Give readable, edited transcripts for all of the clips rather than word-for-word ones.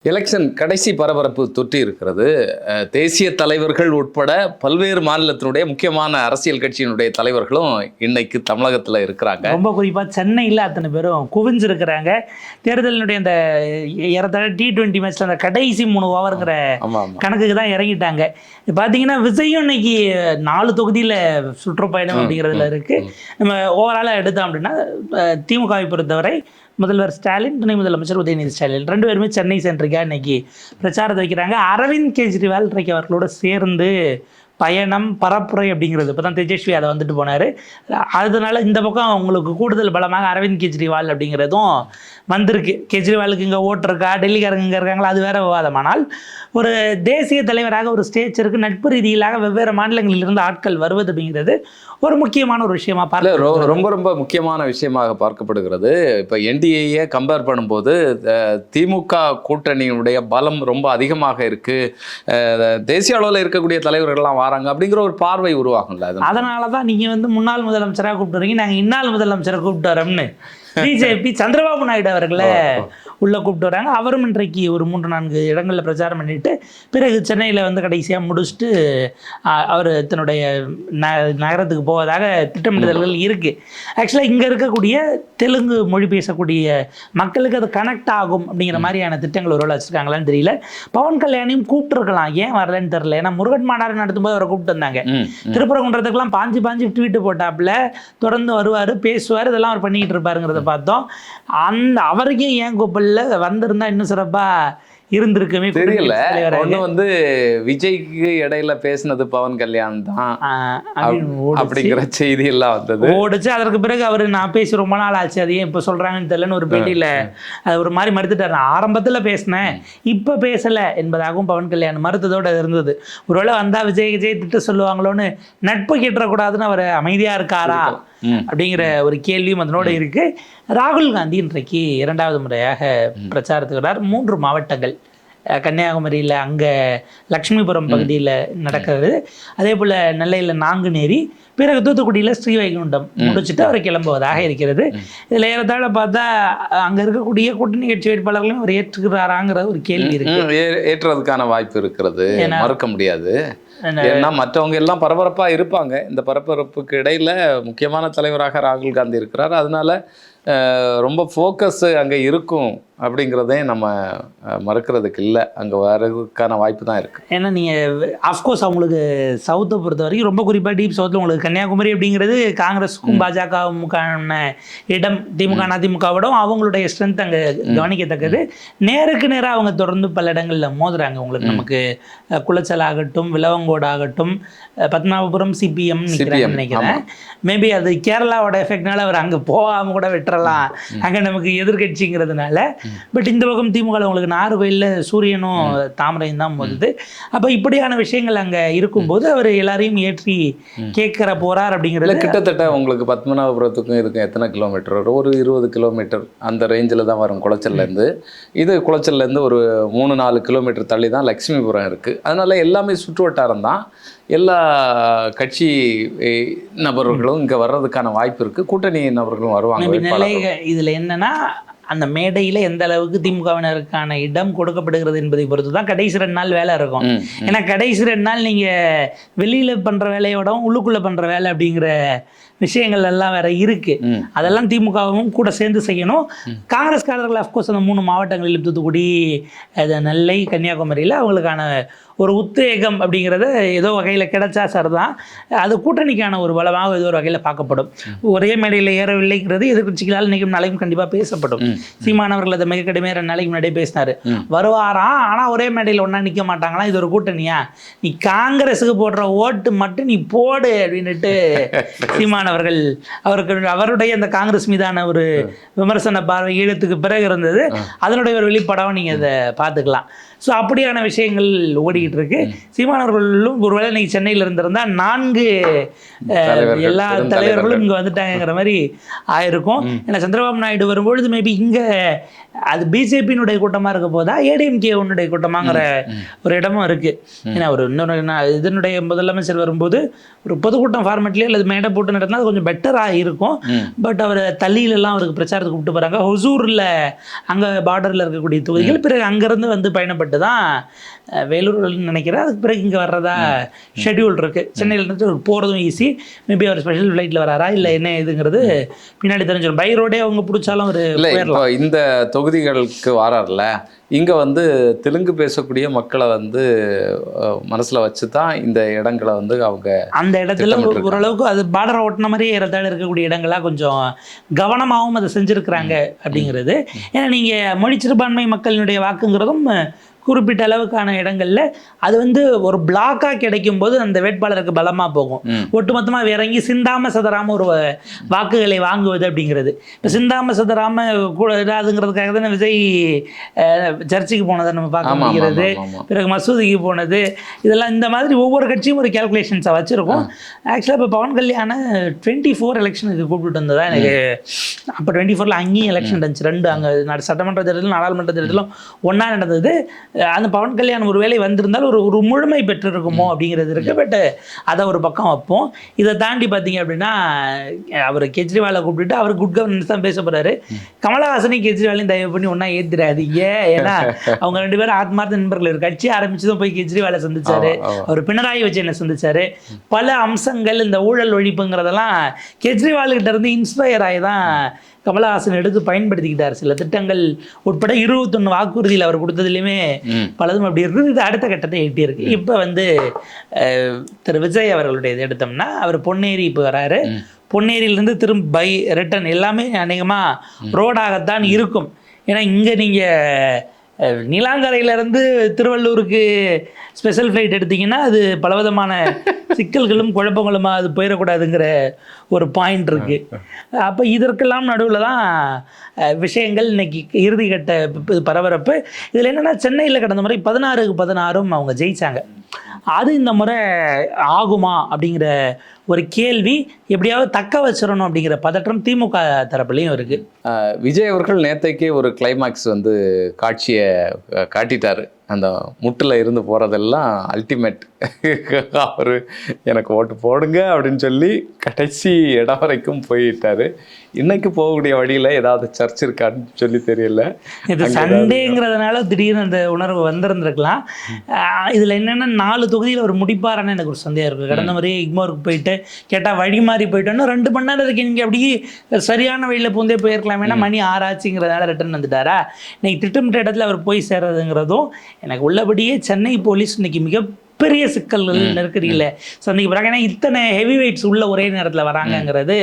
Election கடைசி பரபரப்பு தொற்றி இருக்கிறது. தேசிய தலைவர்கள் உட்பட பல்வேறு மாநிலத்தினுடைய முக்கியமான அரசியல் கட்சியினுடைய தலைவர்களும் இன்னைக்கு தமிழகத்தில் இருக்கிறாங்க. ரொம்ப குறிப்பாக சென்னையில் அத்தனை பேரும் குவிஞ்சிருக்கிறாங்க. தேர்தலினுடைய அந்த T20 மேட்ச்ல அந்த கடைசி 3 ஓவருங்கிற கணக்குக்கு தான் இறங்கிட்டாங்க. பார்த்தீங்கன்னா விஜயும் இன்னைக்கு 4 தொகுதியில் சுற்றுப்பயணம் அப்படிங்கிறதுல இருக்கு. நம்ம ஓவராலாக எடுத்தோம் அப்படின்னா திமுகவை பொறுத்தவரை முதல்வர் ஸ்டாலின், துணை முதலமைச்சர் உதயநிதி ஸ்டாலின் 2 பேருமே சென்னை சென்ட்ரிக்காக இன்னைக்கு பிரச்சாரத்தை வைக்கிறாங்க. அரவிந்த் கெஜ்ரிவால் இன்றைக்கு அவர்களோட சேர்ந்து பயணம் பரப்புரை அப்படிங்கிறது இப்போ தான் தேஜஸ்வி அதை வந்துட்டு போனார். அதனால இந்த பக்கம் அவங்களுக்கு கூடுதல் பலமாக அரவிந்த் கெஜ்ரிவால் அப்படிங்கிறதும் வந்திருக்கு. கெஜ்ரிவாலுக்கு இங்கே ஓட்டு இருக்கா, டெல்லிக்காரங்க இங்கே இருக்காங்களா, அது வேற விவாதமானால் ஒரு தேசிய தலைவராக ஒரு ஸ்டேச்சருக்கு நட்பு ரீதியிலாக வெவ்வேறு மாநிலங்களிலிருந்து ஆட்கள் வருவது அப்படிங்கிறது ஒரு முக்கியமான ஒரு விஷயமா பார்க்க ரொம்ப ரொம்ப முக்கியமான விஷயமாக பார்க்கப்படுகிறது. இப்போ என்டிஏயை கம்பேர் பண்ணும்போது திமுக கூட்டணியினுடைய பலம் ரொம்ப அதிகமாக இருக்கு. தேசிய அளவில் இருக்கக்கூடிய தலைவர்கள்லாம் வராங்க அப்படிங்கிற ஒரு பார்வை உருவாகும்ல. அதனால தான் நீங்கள் முன்னாள் முதலமைச்சராக கூப்பிட்டு வரீங்க, நாங்கள் இன்னாள் முதலமைச்சரை கூப்பிட்டு வரோம்னு பிஜேபி சந்திரபாபு நாயுடு அவர்களை உள்ள கூப்பிட்டு வராங்க. அவரும் இன்றைக்கு ஒரு 3-4 இடங்களில் பிரச்சாரம் பண்ணிட்டு பிறகு சென்னையில் கடைசியாக முடிச்சுட்டு அவர் தன்னுடைய நகரத்துக்கு போவதாக திட்டமிடுதல்கள் இருக்குது. ஆக்சுவலாக இங்கே இருக்கக்கூடிய தெலுங்கு மொழி பேசக்கூடிய மக்களுக்கு அது கனெக்ட் ஆகும் அப்படிங்கிற மாதிரியான திட்டங்கள் ஒரு வேலை வச்சுருக்காங்களான்னு தெரியல. பவன் கல்யாணையும் கூப்பிட்டுருக்கலாம், ஏன் வரலன்னு தெரியல. ஏன்னா முருகன் மாநாடு நடத்தும்போது அவரை கூப்பிட்டு வந்தாங்க. திருப்பரங்குன்றத்துக்கெல்லாம் பாஞ்சு ட்வீட்டு போட்டாப்புல தொடர்ந்து வருவார், பேசுவார், இதெல்லாம் அவர் பண்ணிக்கிட்டு இருப்பாருங்கிறத பார்த்தோம். அவருக்கும் ஏன் கூப்பிடல, வந்திருந்தா இன்னும் சிறப்பா இருந்திருக்குமே தெரியல. ஒண்ணு விஜய்க்கு இடையில பேசினது பவன் கல்யாண் தான் அப்படிங்கிற செய்தி எல்லாம் வந்தது, ஓடிச்சு. அதற்கு பிறகு அவரு நான் பேசி ரொம்ப நாள் ஆச்சு, அது ஏன் இப்ப சொல்றாங்கன்னு தெரியலன்னு ஒரு பேட்டியில அது ஒரு மாதிரி மறுத்துட்டாரு. நான் ஆரம்பத்துல பேசினேன், இப்ப பேசல என்பதாகவும் பவன் கல்யாண் மறுத்ததோட இருந்தது. ஒருவேளை வந்தா விஜய் திட்ட சொல்லுவாங்களோன்னு நட்பு கேட்டக்கூடாதுன்னு அவர் அமைதியா இருக்காரா அப்படிங்கிற ஒரு கேள்வியும் அதனோட இருக்கு. ராகுல் காந்தி இன்றைக்கு 2வது முறையாக பிரச்சாரத்துக்கு வரார். 3 மாவட்டங்கள், கன்னியாகுமரியில் அங்கே லக்ஷ்மிபுரம் பகுதியில் நடக்கிறது, அதே போல் நெல்லையில் நாங்குநேரி, பிறகு தூத்துக்குடியில் ஸ்ரீவைகுண்டம் முடிச்சுட்டு அவர் கிளம்புவதாக இருக்கிறது. இதில் ஏறத்தாழ பார்த்தா அங்கே இருக்கக்கூடிய கூட்டணி கட்சி வேட்பாளர்களையும் அவர் ஏற்றுக்கிறாராங்கிற ஒரு கேள்வி இருக்கு. ஏற்றுறதுக்கான வாய்ப்பு இருக்கிறது, மறுக்க முடியாது. ஏன்னா மற்றவங்க எல்லாம் பரபரப்பா இருப்பாங்க. இந்த பரபரப்புக்கு இடையில முக்கியமான தலைவராக ராகுல் காந்தி இருக்கிறார். அதனால ரொம்ப ஃபோக்கஸ் அங்கே இருக்கும் அப்படிங்கிறதே நம்ம மறுக்கிறதுக்கு இல்லை, அங்கே வர்றதுக்கான வாய்ப்பு தான் இருக்குது. ஏன்னா நீங்கள் அஃப்கோர்ஸ் அவங்களுக்கு சவுத்தை பொறுத்த வரைக்கும் ரொம்ப குறிப்பாக டீப் சவுத்தில் உங்களுக்கு கன்னியாகுமரி அப்படிங்கிறது காங்கிரஸுக்கும் பாஜகவுக்கான இடம், திமுக அதிமுகவிடம் அவங்களுடைய ஸ்ட்ரென்த் அங்கே கவனிக்கத்தக்கது. நேருக்கு நேராக அவங்க தொடர்ந்து பல இடங்களில் மோதுறாங்க. உங்களுக்கு நமக்கு குளச்சல் ஆகட்டும், விலவங்கோடு ஆகட்டும், பத்மநாபபுரம் சிபிஎம் நினைக்கிறேன். மேபி அது கேரளாவோட எஃபெக்ட்னால அவர் அங்கே போகாமல் கூட விட்டுறலாம், அங்கே நமக்கு எதிர்கட்சிங்கிறதுனால. பட் இந்த பக்கம் திமுக உங்களுக்கு நாகர்கோயிலில் சூரியனும் தாமரையும் தான் மோதுது. அப்போ இப்படியான விஷயங்கள் அங்கே இருக்கும்போது அவர் எல்லாரையும் ஏற்றி கேட்குற போறார் அப்படிங்கிறது. கிட்டத்தட்ட உங்களுக்கு பத்மநாபபுரத்துக்கும் இதுக்கும் எத்தனை கிலோமீட்டர் வரும்? ஒரு 20 கிலோமீட்டர் அந்த ரேஞ்சில் தான் வரும் குளச்சல்லேருந்து. இது குளச்சல்லேருந்து ஒரு 3-4 கிலோமீட்டர் தள்ளி தான் லக்ஷ்மிபுரம் இருக்குது. அதனால எல்லாமே சுற்று வட்டாரம் தான். எல்லா கட்சி நபர்களும் இங்கே வர்றதுக்கான வாய்ப்பு இருக்குது. கூட்டணி நபர்களும் வருவாங்க. இதில் என்னன்னா அந்த மேடையில் எந்த அளவுக்கு திமுகவினருக்கான இடம் கொடுக்கப்படுகிறது என்பதை பொறுத்து தான் கடைசி 2 நாள் வேலை இருக்கும். ஏன்னா கடைசி 2 நாள் நீங்கள் வெளியில் பண்ணுற வேலையோடவும் உள்ளுக்குள்ளே பண்ணுற வேலை அப்படிங்கிற விஷயங்கள் எல்லாம் வேற இருக்கு. அதெல்லாம் திமுகவும் கூட சேர்ந்து செய்யணும். காங்கிரஸ்காரர்கள் அஃப்கோர்ஸ் அந்த 3 மாவட்டங்களில் தூத்துக்குடி, நெல்லை, கன்னியாகுமரியில் அவங்களுக்கான ஒரு உத்வேகம் அப்படிங்கிறத ஏதோ வகையில் கிடைச்சா சார் தான் அது கூட்டணிக்கான ஒரு பலமாக ஏதோ ஒரு வகையில் பார்க்கப்படும். ஒரே மேடையில் ஏறவில்லைங்கிறது எதிர்கட்சிகளால் இன்றைக்கும் நாளைக்கும் கண்டிப்பாக பேசப்படும். சீமானவர்கள் அதை மிக கடுமையாக 2 நாளைக்கு முன்னாடியே பேசினார். வருவாராம், ஆனால் ஒரே மேடையில் ஒன்றா நிற்க மாட்டாங்களாம், இது ஒரு கூட்டணியா, நீ காங்கிரஸுக்கு போடுற ஓட்டு மட்டும் நீ போடு அப்படின்னுட்டு சீமானவர்கள் அவருடைய அந்த காங்கிரஸ் மீதான ஒரு விமர்சன பார்வை ஈழத்துக்கு பிறகு இருந்தது. அதனுடைய ஒரு வெளிப்படம் நீங்கள் இதை பார்த்துக்கலாம். ஸோ அப்படியான விஷயங்கள் ஓடிக்கிட்டு இருக்கு. சீமானவர்களும் ஒருவேளை இன்னைக்கு சென்னையில் இருந்திருந்தா 4 எல்லா தலைவர்களும் இங்கே வந்துட்டாங்கிற மாதிரி ஆயிருக்கும். ஏன்னா சந்திரபாபு நாயுடு வரும்பொழுது மேபி இங்கே அது பிஜேபியினுடைய கூட்டமாக இருக்க போதா ஏடிஎம்கே உன்னுடைய கூட்டமாங்கிற ஒரு இடமும் இருக்குது. ஏன்னா ஒரு இன்னொரு இதனுடைய முதலமைச்சர் வரும்போது ஒரு பொதுக்கூட்டம் ஃபார்மேட்லேயே அல்லது மேடை போட்டு நடந்தால் அது கொஞ்சம் பெட்டராக இருக்கும். பட் அவர் தள்ளியிலெல்லாம் அவருக்கு பிரச்சாரத்துக்கு கூப்பிட்டு போகிறாங்க. ஹொசூரில் அங்கே பார்டரில் இருக்கக்கூடிய தொகுதிகள், பிறகு அங்கேருந்து வந்து பயணப்பட்டு தான் வேலூர்னு நினைக்கிறேன். அதுக்கு பிறகு இங்கே வர்றதா ஷெட்யூல் இருக்குது. சென்னையிலேருந்து போகிறதும் ஈஸி. மேபி அவர் ஸ்பெஷல் ஃப்ளைட்டில் வராரா இல்லை என்ன இதுங்கிறது பின்னாடி தெரிஞ்சிடும். பை ரோடே அவங்க பிடிச்சாலும் ஒரு இந்த தொகுதிகளுக்கு வரார்ல, இங்கே வந்து தெலுங்கு பேசக்கூடிய மக்களை வந்து மனசில் வச்சு தான் இந்த இடங்களை வந்து அவங்க அந்த இடத்துல ஓரளவுக்கு அது பார்டரை ஓட்டின மாதிரியே ஏறத்தாழ இருக்கக்கூடிய இடங்களாக கொஞ்சம் கவனமாகவும் அதை செஞ்சுருக்கிறாங்க அப்படிங்கிறது. ஏன்னா நீங்கள் மொழி சிறுபான்மை மக்களினுடைய வாக்குங்கிறதும் குறிப்பிட்ட அளவுக்கான இடங்கள்ல அது வந்து ஒரு பிளாக்காக கிடைக்கும் போது அந்த வேட்பாளருக்கு பலமாக போகும். ஒட்டுமொத்தமாக இறங்கி சிந்தாம சதராம ஒரு வாக்குகளை வாங்குவது அப்படிங்கிறது. இப்போ சிந்தாம சதராம கூட இல்லாதுங்கிறதுக்காக தானே விஜய் சர்ச்சுக்கு போனதை நம்ம பார்க்க முடிகிறது. பிறகு மசூதிக்கு போனது, இதெல்லாம் இந்த மாதிரி ஒவ்வொரு கட்சியும் ஒரு கேல்குலேஷன்ஸை வச்சுருக்கோம். ஆக்சுவலாக இப்போ பவன் கல்யாண 24 எலெக்ஷனுக்கு கூப்பிட்டு வந்ததா எனக்கு. அப்போ 24ல் அங்கேயும் எலெக்ஷன் இருந்துச்சு. 2 அங்கே சட்டமன்ற தேர்தலும் நாடாளுமன்ற தேர்தலும் ஒன்றா நடந்தது. அந்த பவன் கல்யாணம் ஒரு வேளை வந்திருந்தால் ஒரு முழுமை பெற்றிருக்குமோ அப்படிங்கிறது இருக்குது. பட் அதை ஒரு பக்கம் வைப்போம். இதை தாண்டி பார்த்தீங்க அப்படின்னா அவர் கெஜ்ரிவாலை கூப்பிட்டுட்டு அவர் குட் கவர்னன்ஸ் தான் பேச போகிறாரு. கமலஹாசனையும் கெஜ்ரிவாலையும் தயவு பண்ணி ஒன்றா ஏற்றிடாதீங்க. ஏன்னா அவங்க 2 பேரும் ஆத்மார்த்த நண்பர்கள். ஒரு கட்சி ஆரம்பிச்சதும் போய் கெஜ்ரிவாலை சந்திச்சாரு, அவர் பினராயி விஜயனை சந்திச்சாரு. பல அம்சங்கள் இந்த ஊழல் ஒழிப்புங்கிறதெல்லாம் கெஜ்ரிவால்கிட்ட இருந்து இன்ஸ்பயர் ஆகி தான் கமலஹாசன் எடுத்து பயன்படுத்திக்கிட்டார். சில திட்டங்கள் உட்பட 21 வாக்குறுதியில் அவர் கொடுத்ததுலையுமே பலதும் அப்படி இருக்குது. இது அடுத்த கட்டத்தை எட்டியிருக்கு. இப்போ வந்து திரு விஜய் அவர்களுடைய இது எடுத்தோம்னா அவர் பொன்னேரி இப்போ வராரு. பொன்னேரியிலேருந்து திரும்ப பை ரிட்டன் எல்லாமே அநேகமாக ரோடாகத்தான் இருக்கும். ஏன்னா இங்கே நீங்கள் நீலாங்கரையிலேருந்து திருவள்ளூருக்கு ஸ்பெஷல் ஃப்ளைட் எடுத்திங்கன்னா அது பலவிதமான சிக்கல்களும் குழப்பங்களுமா அது போயிடக்கூடாதுங்கிற ஒரு பாயிண்ட் இருக்குது. அப்போ இதற்கெல்லாம் நடுவில் தான் விஷயங்கள் இன்னைக்கு இறுதிக்கட்ட பரபரப்பு. இதில் என்னென்னா சென்னையில் கடந்த முறை 16க்கு 16 அவங்க ஜெயித்தாங்க. அது இந்த முறை ஆகுமா அப்படிங்கிற ஒரு கேள்வி, எப்படியாவது தக்க வச்சிடணும் அப்படிங்கிற பதற்றம் திமுக தரப்புலையும் இருக்குது. விஜய் அவர்கள் நேற்றைக்கே ஒரு கிளைமாக்ஸ் வந்து காட்சியை காட்டிட்டார். அந்த முட்டில் இருந்து போகிறதெல்லாம் அல்டிமேட். அவர் எனக்கு ஓட்டு போடுங்க அப்படின்னு சொல்லி கடைசி இடம் வரைக்கும் போயிட்டாரு. இன்னைக்கு போகக்கூடிய வழியில் ஏதாவது சர்ச் இருக்கான்னு சொல்லி தெரியல. இது சண்டேங்கிறதுனால திடீர்னு அந்த உணர்வு வந்திருந்துருக்கலாம். இதில் என்னென்னா 4 தொகுதியில் ஒரு முடிப்பாரான்னு எனக்கு ஒரு சந்தேகம் இருக்குது. கடந்த முறையே இக்மோருக்கு போயிட்டு கேட்டால் வழி மாறி போயிட்டோன்னா 2 மணி நேரம் இருக்கு, நீங்கள் அப்படியே சரியான வழியில் பூந்தே போயிருக்கலாம். ஏன்னா மணி 6 ஆச்சுங்கிறதுனால ரிட்டர்ன் வந்துட்டாரா. இன்னைக்கு திட்டமிட்ட இடத்துல அவர் போய் சேர்றதுங்கிறதும் எனக்கு உள்ளபடியே சென்னை போலீஸ் இன்னைக்கு மிகப்பெரிய சிக்கல்கள் நெருக்கடியில் சந்திக்க போகிறாங்க. ஏன்னா இத்தனை ஹெவி வெயிட்ஸ் உள்ள ஒரே நேரத்தில் வராங்கங்கிறது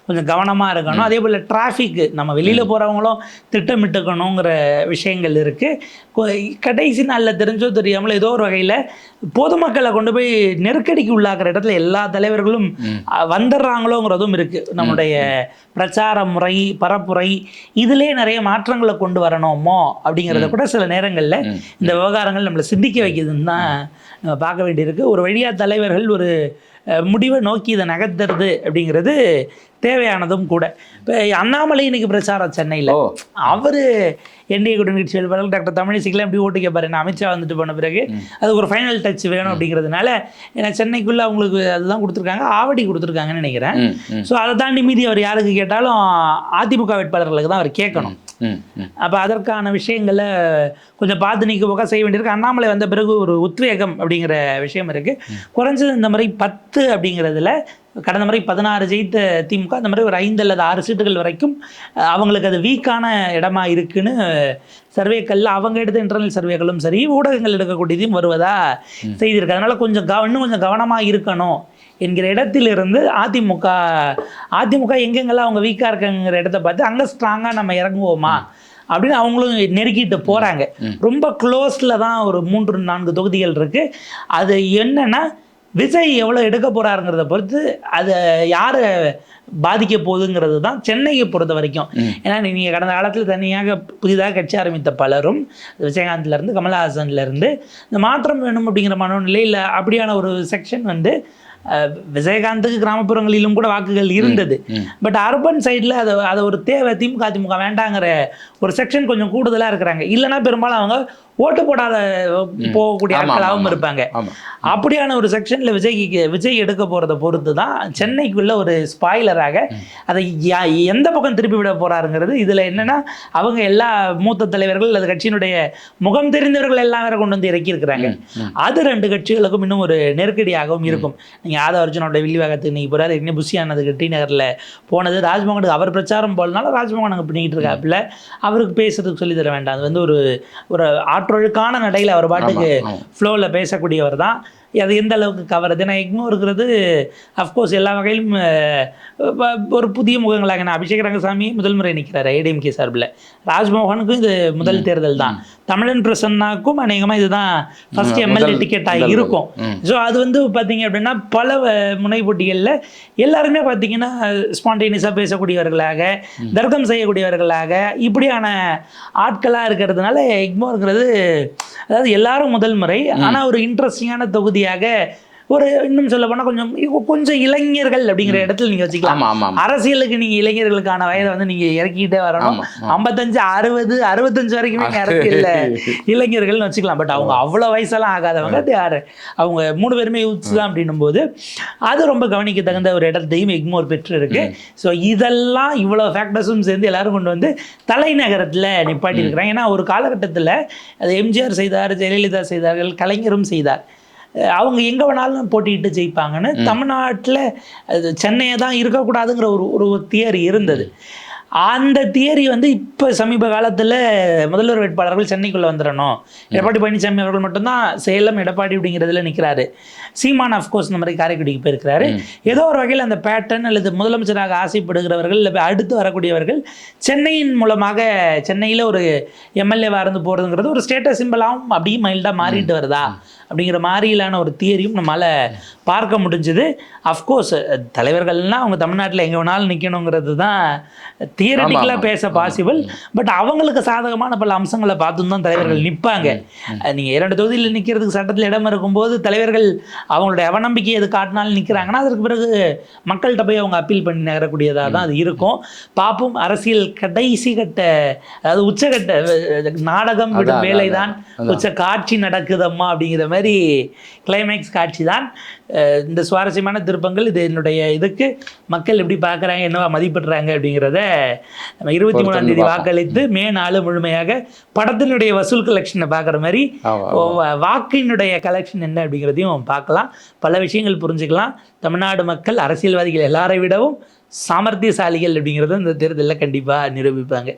கொஞ்சம் கவனமாக இருக்கணும். அதே போல் டிராஃபிக்கு நம்ம வெளியில் போகிறவங்களும் திட்டமிட்டுக்கணுங்கிற விஷயங்கள் இருக்குது. கடைசி நாளில் தெரிஞ்சோ தெரியாமல் ஏதோ ஒரு வகையில் பொதுமக்களை கொண்டு போய் நெருக்கடிக்கு உள்ளாக்குற இடத்துல எல்லா தலைவர்களும் வந்துடுறாங்களோங்கிறதும் இருக்குது. நம்முடைய பிரச்சார முறை, பரப்புரை இதிலே நிறைய மாற்றங்களை கொண்டு வரணுமோ அப்படிங்கிறத கூட சில நேரங்களில் இந்த விவகாரங்கள் நம்மளை சிந்திக்க வைக்குதுன்னு தான் நம்ம பார்க்க வேண்டியிருக்கு. ஒரு வழியாக தலைவர்கள் ஒரு முடிவை நோக்கி இதை நகர்த்துறது அப்படிங்கிறது தேவையானதும் கூட. இப்போ அண்ணாமலை இன்னைக்கு பிரச்சாரம் சென்னையில், அவர் என்டிஏ கூட்டணி கட்சி வேட்பாளர் டாக்டர் தமிழிசைக்கெல்லாம் எப்படி ஓட்டு கேட்பாரு. ஏன்னா அமித்ஷா வந்துட்டு போன பிறகு அதுக்கு ஒரு ஃபைனல் டச் வேணும் அப்படிங்கிறதுனால, ஏன்னா சென்னைக்குள்ளே அவங்களுக்கு அதுதான் கொடுத்துருக்காங்க, ஆவடி கொடுத்துருக்காங்கன்னு நினைக்கிறேன். ஸோ அதை தாண்டி மீதி அவர் யாருக்கு கேட்டாலும் அதிமுக வேட்பாளர்களுக்கு தான் அவர் கேட்கணும். அப்போ அதற்கான விஷயங்களை கொஞ்சம் பார்த்து நீக்க போக்க செய்ய வேண்டியிருக்கு. அண்ணாமலை வந்த பிறகு ஒரு உத்வேகம் அப்படிங்கிற விஷயம் இருக்குது. குறைஞ்சது இந்த முறை 10 அப்படிங்கிறதுல கடந்த முறை 16 ஜெயித்த திமுக அந்த மாதிரி ஒரு 5 அல்லது 6 சீட்டுகள் வரைக்கும் அவங்களுக்கு அது வீக்கான இடமா இருக்குன்னு சர்வேக்கள், அவங்க எடுத்த இன்டர்னல் சர்வேக்களும் சரி, ஊடகங்கள் எடுக்கக்கூடியதையும் வருவதா செய்திருக்கு. அதனால் இன்னும் கொஞ்சம் கவனமாக இருக்கணும் என்கிற இடத்திலிருந்து அதிமுக எங்கெங்கெல்லாம் அவங்க வீக்காக இருக்காங்கிற இடத்த பார்த்து அங்கே ஸ்ட்ராங்காக நம்ம இறங்குவோமா அப்படின்னு அவங்களும் நெருக்கிட்டு போகிறாங்க. ரொம்ப க்ளோஸில் தான் ஒரு 3-4 தொகுதிகள் இருக்குது. அது என்னென்னா விஜய் எவ்வளோ எடுக்க போகிறாருங்கிறத பொறுத்து அதை யார் பாதிக்க போகுதுங்கிறது தான் சென்னையை பொறுத்த வரைக்கும். ஏன்னா நீங்கள் கடந்த காலத்தில் தனியாக புதிதாக கட்சி ஆரம்பித்த பலரும் விஜயகாந்த்லேருந்து கமல்ஹாசன்லேருந்து இந்த மாற்றம் வேணும் அப்படிங்கிற மனோநிலையில் அப்படியான ஒரு செக்ஷன் வந்து விஜயகாந்துக்கு கிராமப்புறங்களிலும் கூட வாக்குகள் இருந்தது. பட் அர்பன் சைடில் அதை ஒரு தேவை திமுக வேண்டாங்கிற ஒரு செக்ஷன் கொஞ்சம் கூடுதலாக இருக்கிறாங்க. இல்லைன்னா பெரும்பாலும் அவங்க ஓட்டு போடாத போகக்கூடிய ஆட்களாகவும் இருப்பாங்க. அப்படியான ஒரு செக்ஷனில் விஜய் எடுக்க போகிறத பொறுத்து தான் சென்னைக்குள்ள ஒரு ஸ்பாய்லராக அதை எந்த பக்கம் திருப்பி விட போகிறாருங்கிறது. இதில் என்னென்னா அவங்க எல்லா மூத்த தலைவர்கள் அது கட்சியினுடைய முகம் தெரிந்தவர்கள் எல்லாம் வேற கொண்டு வந்து இறக்கியிருக்கிறாங்க. அது ரெண்டு கட்சிகளுக்கும் இன்னும் ஒரு நெருக்கடியாகவும் இருக்கும். நீங்கள் ஆதவ அர்ஜுனோட வில்லிவாகத்துக்கு நீங்கள் போகிறாரு, இன்னும் புஷியானதுக்கு டி நகரில் போனது, ராஜ்மோகனுக்கு அவர் பிரச்சாரம் போலனால ராஜ்மோகன் அங்கே பண்ணிக்கிட்டு இருக்காப்புல, அவருக்கு பேசுறதுக்கு சொல்லி தர வேண்டாம். அது வந்து ஒரு ஆற்றொழுக்கான நடையில் அவர் பாட்டுக்கு ஃப்ளோவில் பேசக்கூடியவர் தான். அது எந்த அளவுக்கு கவருது? ஏன்னா எக்மோ இருக்கிறது அஃப்கோர்ஸ் எல்லா வகையிலும் ஒரு புதிய முகங்களாக. நான் அபிஷேக் ரங்கசாமி முதல் முறை நிற்கிறார் ஏடிஎம்கே சார்பில். ராஜ்மோகனுக்கும் இது முதல் தேர்தல் தான். தமிழன் பிரசன்னாக்கும் அநேகமாக இதுதான் ஃபர்ஸ்ட் எம்எல்ஏ டிக்கெட்டாக இருக்கும். ஸோ அது வந்து பார்த்தீங்க அப்படின்னா பல முனை போட்டிகளில் எல்லாருமே பார்த்தீங்கன்னா ஸ்பான்டேனியஸாக பேசக்கூடியவர்களாக, தர்க்கம் செய்யக்கூடியவர்களாக, இப்படியான ஆட்களாக இருக்கிறதுனால எக்மோ இருக்கிறது அதாவது எல்லாரும் முதல் முறை. ஆனால் ஒரு இன்ட்ரெஸ்டிங்கான தொகுதியாக ஒரு இன்னும் சொல்ல போனால் கொஞ்சம் இளைஞர்கள் அப்படிங்கிற இடத்துல நீங்கள் வச்சுக்கலாம். அரசியலுக்கு நீங்கள் இளைஞர்களுக்கான வயதை வந்து நீங்கள் இறக்கிட்டே வரணும். 55, 60, 65 வரைக்குமே அரசியல் இளைஞர்கள்னு வச்சுக்கலாம். பட் அவங்க அவ்வளோ வயசெல்லாம் ஆகாதவங்க, அவங்க 3 பேருமே யூத்ஸ் தான் அப்படின்னும் போது அது ரொம்ப கவனிக்க தகுந்த ஒரு இடத்தையும் எக்மோர் பெற்று இருக்கு. ஸோ இதெல்லாம் இவ்வளோ ஃபேக்டர்ஸும் சேர்ந்து எல்லாரும் கொண்டு வந்து தலைநகரத்தில் நிப்பாட்டி இருக்கிறாங்க. ஏன்னா ஒரு காலகட்டத்தில் அது எம்ஜிஆர் செய்தார், ஜெயலலிதா செய்தார்கள், கலைஞரும் செய்தார். அவங்க எங்கே வேணாலும் போட்டிட்டு ஜெயிப்பாங்கன்னு தமிழ்நாட்டில் சென்னையை தான் இருக்கக்கூடாதுங்கிற ஒரு தியரி இருந்தது. அந்த தியரி வந்து இப்போ சமீப காலத்தில் முதல்வர் வேட்பாளர்கள் சென்னைக்குள்ளே வந்துடணும், எடப்பாடி பழனிசாமி அவர்கள் மட்டும்தான் சேலம் எடப்பாடி அப்படிங்கிறதுல நிற்கிறாரு. சீமான் அஃப்கோர்ஸ் இந்த மாதிரி காரைக்குடிக்கு போயிருக்கிறாரு. ஏதோ ஒரு வகையில் அந்த பேட்டர்ன் அல்லது முதலமைச்சராக ஆசைப்படுகிறவர்கள் இல்லை அடுத்து வரக்கூடியவர்கள் சென்னையின் மூலமாக சென்னையில் ஒரு எம்எல்ஏவாக இருந்து போகிறதுங்கிறது ஒரு ஸ்டேட்டஸ் சிம்பிளாகவும் அப்படியே மைல்டாக மாறிட்டு வருதா அப்படிங்கிற மாதிரியிலான ஒரு தியரியும் நம்மளால் பார்க்க முடிஞ்சுது. அஃப்கோர்ஸ் தலைவர்கள்னால் அவங்க தமிழ்நாட்டில் எங்கே வேணாலும் நிற்கணுங்கிறது தான் தியரட்டிக்கலாக பேச பாசிபிள். பட் அவங்களுக்கு சாதகமான பல அம்சங்களை பார்த்துன்னு தான் தலைவர்கள் நிற்பாங்க. நீங்கள் 2 தொகுதியில் நிற்கிறதுக்கு சட்டத்தில் இடம் இருக்கும்போது தலைவர்கள் அவங்களுடைய அவநம்பிக்கையை எது காட்டினாலும் நிற்கிறாங்கன்னா அதற்கு பிறகு மக்கள்கிட்ட போய் அவங்க அப்பீல் பண்ணி நகரக்கூடியதாக தான் அது இருக்கும். பார்ப்போம். அரசியல் கடைசி கட்ட அதாவது உச்சகட்ட நாடகம் விடும் வேலை தான் உச்ச காட்சி நடக்குதம்மா அப்படிங்கிற மாதிரி கிளைமேக்ஸ் காட்சி தான். இந்த சுவாரஸ்யமான திருப்பங்கள் இது என்னுடைய இதுக்கு மக்கள் எப்படி பார்க்குறாங்க, என்னவா மதிப்பிடுறாங்க அப்படிங்கிறத நம்ம 23ஆம் தேதி வாக்களித்து மே 4 முழுமையாக படத்தினுடைய வசூல் கலெக்ஷனை பார்க்குற மாதிரி வாக்கினுடைய கலெக்ஷன் என்ன அப்படிங்கிறதையும் பார்க்கலாம். பல விஷயங்கள் புரிஞ்சுக்கலாம். தமிழ்நாடு மக்கள் அரசியல்வாதிகள் எல்லாரை விடவும் சாமர்த்தியசாலிகள் அப்படிங்கிறத இந்த தேர்தலில் கண்டிப்பாக நிரூபிப்பாங்க.